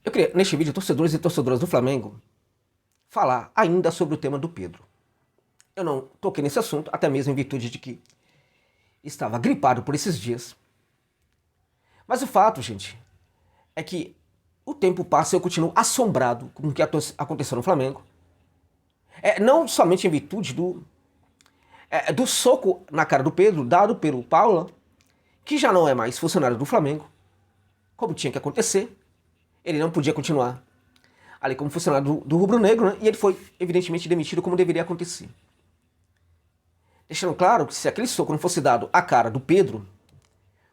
Eu queria, neste vídeo, torcedores e torcedoras do Flamengo, falar ainda sobre o tema do Pedro. Eu não toquei nesse assunto, até mesmo em virtude de que estava gripado por esses dias. Mas o fato, gente, é que o tempo passa e eu continuo assombrado com o que aconteceu no Flamengo. Não somente em virtude do soco na cara do Pedro, dado pelo Paula, que já não é mais funcionário do Flamengo, como tinha que acontecer. Ele não podia continuar ali como funcionário do rubro-negro, né? E ele foi, evidentemente, demitido como deveria acontecer. Deixando claro que se aquele soco não fosse dado à cara do Pedro,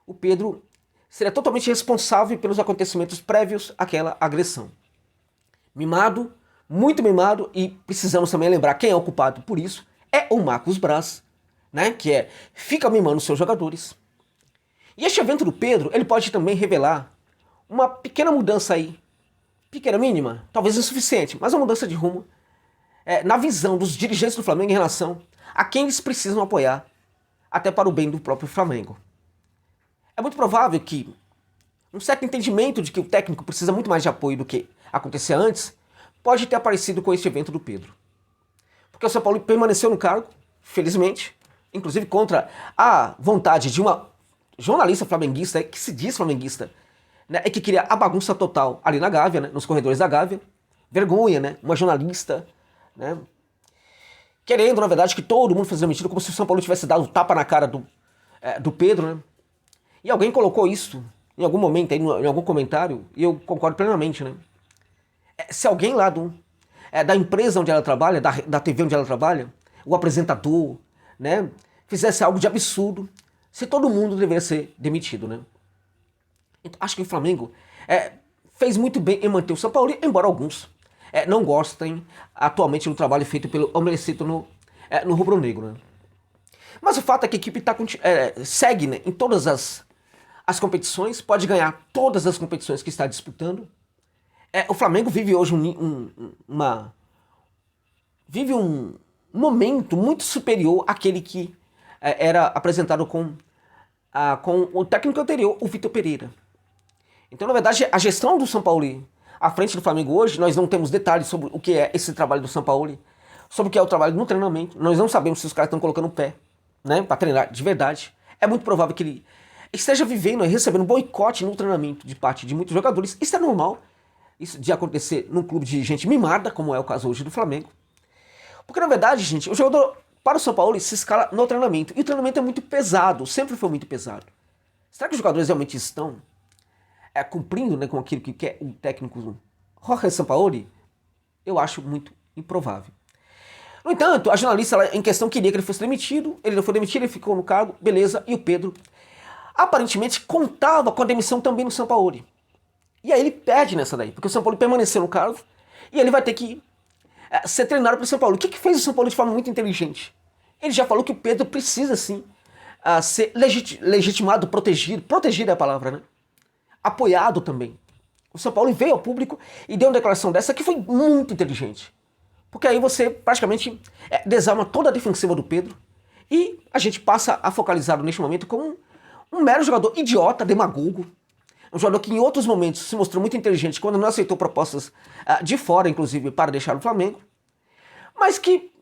o Pedro seria totalmente responsável pelos acontecimentos prévios àquela agressão. Mimado, muito mimado, e precisamos também lembrar quem é o culpado por isso, é o Marcos Braz, né? Que fica mimando seus jogadores. E este evento do Pedro, ele pode também revelar uma pequena mudança aí, pequena, mínima, talvez insuficiente, mas uma mudança de rumo na visão dos dirigentes do Flamengo em relação a quem eles precisam apoiar, até para o bem do próprio Flamengo. É muito provável que um certo entendimento de que o técnico precisa muito mais de apoio do que acontecia antes pode ter aparecido com este evento do Pedro. Porque o São Paulo permaneceu no cargo, felizmente, inclusive contra a vontade de uma jornalista flamenguista, que se diz flamenguista, né, que queria a bagunça total ali na Gávea, né, nos corredores da Gávea. Vergonha, né? Uma jornalista, né, querendo, na verdade, que todo mundo fizesse mentira, como se o São Paulo tivesse dado tapa na cara do Pedro, né? E alguém colocou isso em algum momento, aí, em algum comentário, e eu concordo plenamente, né? Se alguém lá da empresa onde ela trabalha, da TV onde ela trabalha, o apresentador, né, fizesse algo de absurdo, se todo mundo deveria ser demitido, né? Então, acho que o Flamengo fez muito bem em manter o São Paulo, embora alguns não gostem atualmente do trabalho feito pelo Homercito no rubro-negro, né? Mas o fato é que a equipe segue, né, em todas as competições, pode ganhar todas as competições que está disputando. O Flamengo vive hoje vive um momento muito superior àquele que era apresentado com o técnico anterior, o Vitor Pereira. Então, na verdade, a gestão do São Paulo à frente do Flamengo hoje, nós não temos detalhes sobre o que é esse trabalho do São Paulo, sobre o que é o trabalho no treinamento. Nós não sabemos se os caras estão colocando o pé, né, para treinar de verdade. É muito provável que ele esteja vivendo e recebendo boicote no treinamento de parte de muitos jogadores. Isso é normal, isso de acontecer num clube de gente mimada, como é o caso hoje do Flamengo. Porque, na verdade, gente, o jogador para o São Paulo se escala no treinamento. E o treinamento é muito pesado, sempre foi muito pesado. Será que os jogadores realmente estão cumprindo, né, com aquilo que quer o técnico Jorge Sampaoli? Eu acho muito improvável. No entanto, a jornalista em questão queria que ele fosse demitido, ele não foi demitido, ele ficou no cargo, beleza, e o Pedro aparentemente contava com a demissão também no São Paulo. E aí ele perde nessa daí, porque o São Paulo permaneceu no cargo e ele vai ter que ser treinado pelo São Paulo. O que fez o São Paulo de forma muito inteligente? Ele já falou que o Pedro precisa sim ser legitimado, protegido é a palavra, né? Apoiado também. O São Paulo veio ao público e deu uma declaração dessa que foi muito inteligente. Porque aí você praticamente desarma toda a defensiva do Pedro e a gente passa a focalizá-lo neste momento como um mero jogador idiota, demagogo. Um jogador que em outros momentos se mostrou muito inteligente quando não aceitou propostas de fora, inclusive, para deixar o Flamengo. Mas que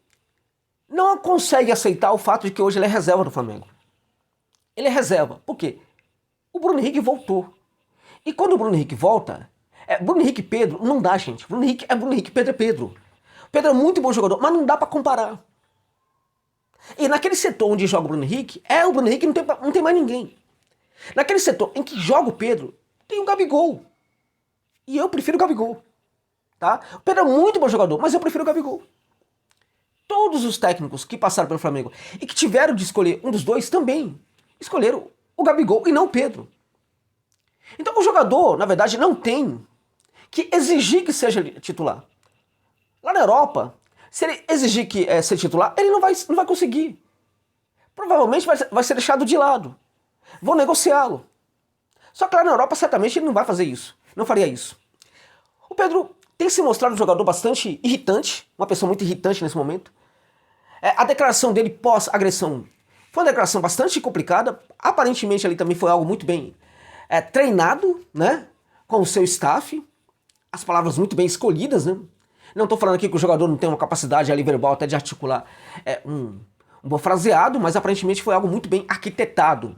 não consegue aceitar o fato de que hoje ele é reserva do Flamengo. Ele é reserva. Por quê? O Bruno Henrique voltou. E quando o Bruno Henrique volta, Bruno Henrique e Pedro, não dá, gente. Bruno Henrique é Bruno Henrique, Pedro é Pedro. Pedro é muito bom jogador, mas não dá pra comparar. E naquele setor onde joga o Bruno Henrique, o Bruno Henrique não tem mais ninguém. Naquele setor em que joga o Pedro, tem o Gabigol. E eu prefiro o Gabigol. Tá? O Pedro é muito bom jogador, mas eu prefiro o Gabigol. Todos os técnicos que passaram pelo Flamengo e que tiveram de escolher um dos dois também escolheram o Gabigol e não o Pedro. Então o jogador, na verdade, não tem que exigir que seja titular. Lá na Europa, se ele exigir que ser titular, ele não vai conseguir. Provavelmente vai ser deixado de lado. Vão negociá-lo. Só que lá na Europa, certamente, ele não vai fazer isso. Não faria isso. O Pedro tem se mostrado um jogador bastante irritante, uma pessoa muito irritante nesse momento. A declaração dele pós-agressão foi uma declaração bastante complicada. Aparentemente ali também foi algo muito bem treinado, né, com o seu staff. as palavras muito bem escolhidas, né? Não estou falando aqui que o jogador não tem uma capacidade ali verbal até de articular um bom fraseado, mas aparentemente foi algo muito bem arquitetado,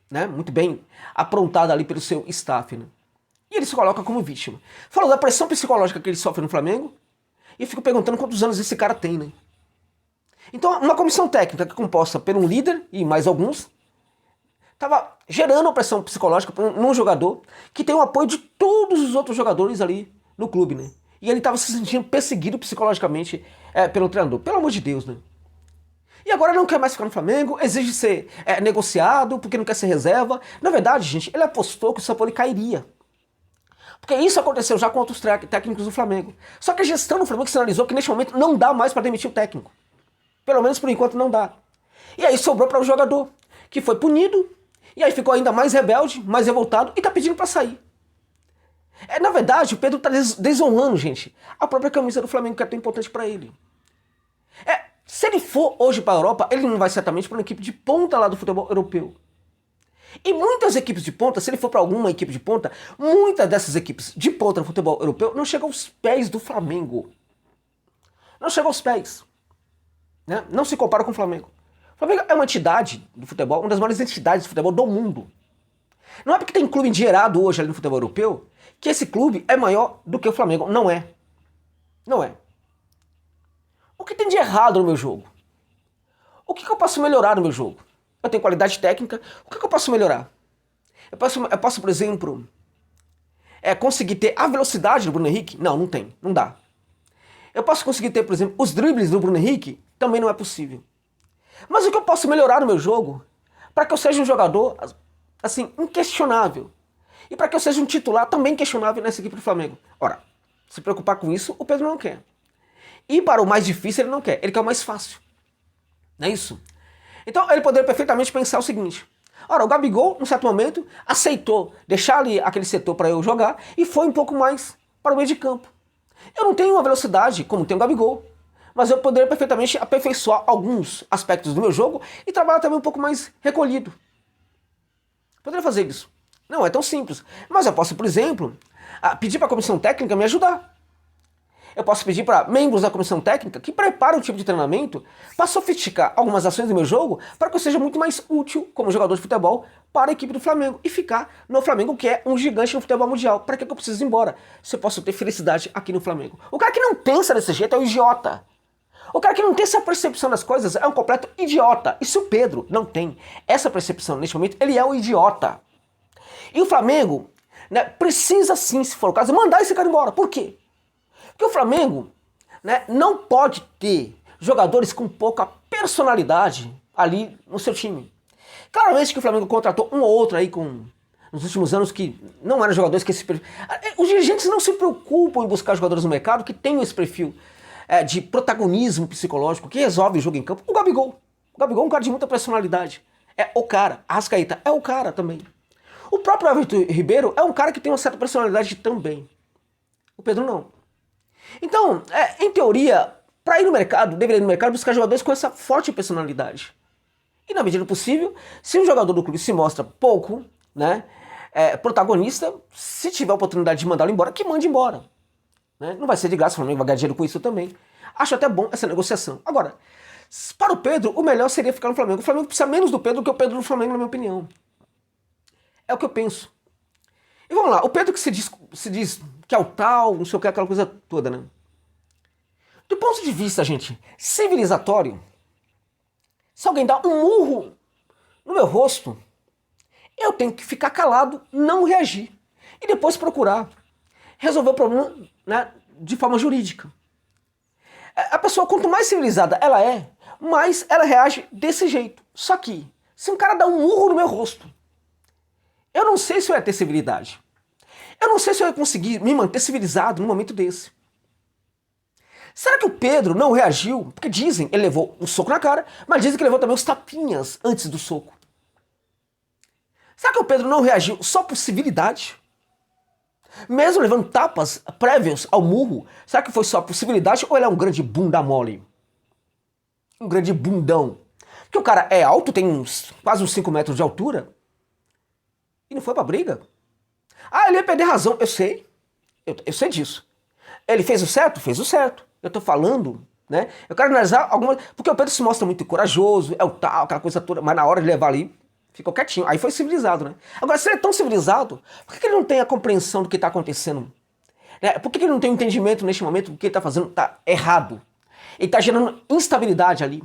né? Muito bem aprontado ali pelo seu staff, né? E ele se coloca como vítima. Falou da pressão psicológica que ele sofre no Flamengo, e eu fico perguntando quantos anos esse cara tem, né? Então, uma comissão técnica que é composta por um líder e mais alguns, estava gerando uma pressão psicológica num jogador que tem o apoio de todos os outros jogadores ali no clube, né? E ele estava se sentindo perseguido psicologicamente pelo treinador. Pelo amor de Deus, né? E agora não quer mais ficar no Flamengo, exige ser negociado, porque não quer ser reserva. Na verdade, gente, ele apostou que o São Paulo cairia. Porque isso aconteceu já com outros técnicos do Flamengo. Só que a gestão do Flamengo sinalizou que neste momento não dá mais para demitir o técnico. Pelo menos por enquanto não dá. E aí sobrou para o jogador, que foi punido, e aí ficou ainda mais rebelde, mais revoltado, e tá pedindo para sair. Na verdade, o Pedro tá desonrando, gente, a própria camisa do Flamengo, que é tão importante para ele. Se ele for hoje para a Europa, ele não vai certamente para uma equipe de ponta lá do futebol europeu. E muitas equipes de ponta, se ele for para alguma equipe de ponta, muitas dessas equipes de ponta no futebol europeu não chegam aos pés do Flamengo. Não chegam aos pés. Né? Não se compara com o Flamengo. O Flamengo é uma entidade do futebol, uma das maiores entidades do futebol do mundo. Não é porque tem clube endinheirado hoje ali no futebol europeu que esse clube é maior do que o Flamengo. Não é. Não é. O que tem de errado no meu jogo? O que eu posso melhorar no meu jogo? Eu tenho qualidade técnica, o que eu posso melhorar? Eu posso por exemplo, conseguir ter a velocidade do Bruno Henrique? Não, não tem, não dá. Eu posso conseguir ter, por exemplo, os dribles do Bruno Henrique? Também não é possível. Mas o que eu posso melhorar no meu jogo para que eu seja um jogador, assim, inquestionável? E para que eu seja um titular também questionável nessa equipe do Flamengo? Ora, se preocupar com isso, o Pedro não quer. E para o mais difícil ele não quer, ele quer o mais fácil. Não é isso? Então ele poderia perfeitamente pensar o seguinte: ora, o Gabigol, num certo momento, aceitou deixar ali aquele setor para eu jogar e foi um pouco mais para o meio de campo. Eu não tenho uma velocidade como tem o Gabigol, mas eu poderia perfeitamente aperfeiçoar alguns aspectos do meu jogo e trabalhar também um pouco mais recolhido. Poderia fazer isso. Não é tão simples. Mas eu posso, por exemplo, pedir para a comissão técnica me ajudar. Eu posso pedir para membros da comissão técnica que preparem o tipo de treinamento para sofisticar algumas ações do meu jogo para que eu seja muito mais útil como jogador de futebol para a equipe do Flamengo e ficar no Flamengo, que é um gigante no futebol mundial. Para que eu preciso ir embora se eu posso ter felicidade aqui no Flamengo? O cara que não pensa desse jeito é um idiota. O cara que não tem essa percepção das coisas é um completo idiota. E se o Pedro não tem essa percepção neste momento, ele é um idiota. E o Flamengo, né, precisa sim, se for o caso, mandar esse cara embora. Por quê? Porque o Flamengo, né, não pode ter jogadores com pouca personalidade ali no seu time. Claramente que o Flamengo contratou um ou outro aí nos últimos anos que não eram jogadores que esse perfil. Os dirigentes não se preocupam em buscar jogadores no mercado que tenham esse perfil de protagonismo psicológico, que resolve o jogo em campo. O Gabigol. O Gabigol é um cara de muita personalidade. É o cara. A Arrascaeta é o cara também. O próprio Everton Ribeiro é um cara que tem uma certa personalidade também. O Pedro não. Então, em teoria, para ir no mercado, deveria ir no mercado buscar jogadores com essa forte personalidade. E na medida do possível, se um jogador do clube se mostra pouco, né, protagonista, se tiver a oportunidade de mandá-lo embora, que mande embora. Né? Não vai ser de graça, o Flamengo vai ganhar dinheiro com isso também. Acho até bom essa negociação. Agora, para o Pedro, o melhor seria ficar no Flamengo. O Flamengo precisa menos do Pedro do que o Pedro do Flamengo, na minha opinião. É o que eu penso. E vamos lá, o Pedro que se diz que é o tal, não sei o que, aquela coisa toda, né? Do ponto de vista, gente, civilizatório, se alguém dá um murro no meu rosto, eu tenho que ficar calado, não reagir. E depois procurar resolver o problema, né, de forma jurídica. A pessoa, quanto mais civilizada ela é, mais ela reage desse jeito. Só que, se um cara dá um murro no meu rosto, eu não sei se eu ia ter civilidade. Eu não sei se eu ia conseguir me manter civilizado num momento desse. Será que o Pedro não reagiu? Porque dizem, ele levou um soco na cara, mas dizem que levou também uns tapinhas antes do soco. Será que o Pedro não reagiu só por civilidade? Mesmo levando tapas prévios ao murro, será que foi só por civilidade ou ele é um grande bunda mole? Um grande bundão. Porque o cara é alto, tem quase uns 5 metros de altura, e não foi pra briga? Ah, ele ia perder razão, eu sei. Eu sei disso. Ele fez o certo? Fez o certo. Eu tô falando, né? Eu quero analisar algumas. Porque o Pedro se mostra muito corajoso, é o tal, aquela coisa toda, mas na hora de levar ali, ficou quietinho. Aí foi civilizado, né? Agora, se ele é tão civilizado, por que ele não tem a compreensão do que está acontecendo? Né? Por que ele não tem o entendimento neste momento do que ele está fazendo está errado? Ele está gerando instabilidade ali,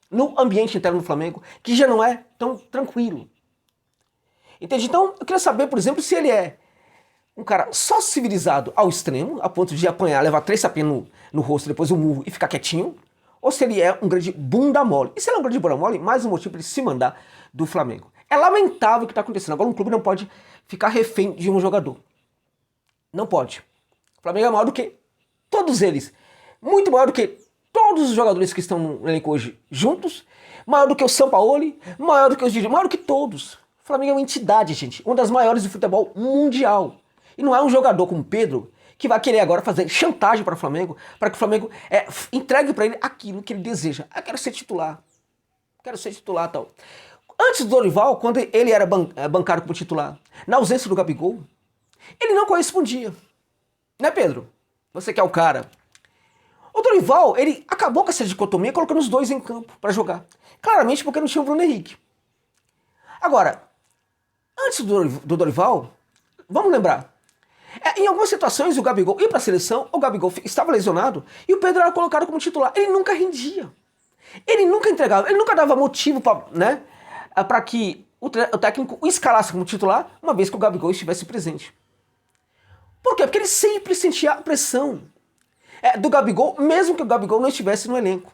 no ambiente interno do Flamengo, que já não é tão tranquilo. Entende? Então, eu queria saber, por exemplo, se ele é um cara só civilizado ao extremo, a ponto de apanhar, levar 3 tapinhas no rosto, depois um murro e ficar quietinho, ou se ele é um grande bunda mole. E se ele é um grande bunda mole, mais um motivo para ele se mandar do Flamengo. É lamentável o que está acontecendo. Agora um clube não pode ficar refém de um jogador. Não pode. O Flamengo é maior do que todos eles. Muito maior do que todos os jogadores que estão no elenco hoje juntos, maior do que o Sampaoli, maior do que os dirigentes, maior do que todos. O Flamengo é uma entidade, gente, uma das maiores do futebol mundial. E não é um jogador como Pedro que vai querer agora fazer chantagem para o Flamengo, para que o Flamengo entregue para ele aquilo que ele deseja. Ah, quero ser titular. Quero ser titular, tal. Antes do Dorival, quando ele era bancado como titular, na ausência do Gabigol, ele não correspondia. Né, Pedro? Você que é o cara. O Dorival, ele acabou com essa dicotomia colocando os dois em campo para jogar. Claramente porque não tinha o Bruno Henrique. Agora, antes do Dorival, vamos lembrar, em algumas situações o Gabigol ia para a seleção, o Gabigol estava lesionado e o Pedro era colocado como titular. Ele nunca rendia. Ele nunca entregava, ele nunca dava motivo para que o técnico o escalasse como titular, uma vez que o Gabigol estivesse presente. Por quê? Porque ele sempre sentia a pressão do Gabigol, mesmo que o Gabigol não estivesse no elenco.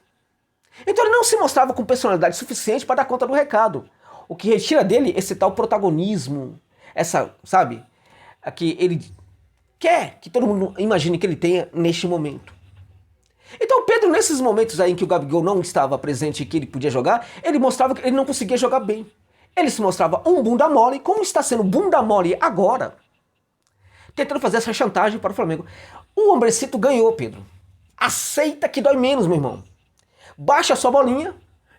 Então ele não se mostrava com personalidade suficiente para dar conta do recado. O que retira dele esse tal protagonismo, essa, sabe, que ele quer que todo mundo imagine que ele tenha neste momento. Então o Pedro, nesses momentos aí em que o Gabigol não estava presente e que ele podia jogar, ele mostrava que ele não conseguia jogar bem. Ele se mostrava um bunda mole, como está sendo bunda mole agora, tentando fazer essa chantagem para o Flamengo. O Hombrecito ganhou, Pedro. Aceita que dói menos, meu irmão. Baixa a sua bolinha,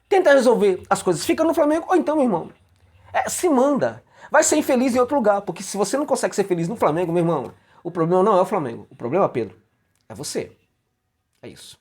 tenta resolver as coisas, fica no Flamengo, ou então, meu irmão, se manda. Vai ser infeliz em outro lugar, porque se você não consegue ser feliz no Flamengo, meu irmão, o problema não é o Flamengo. O problema, Pedro, é você. É isso.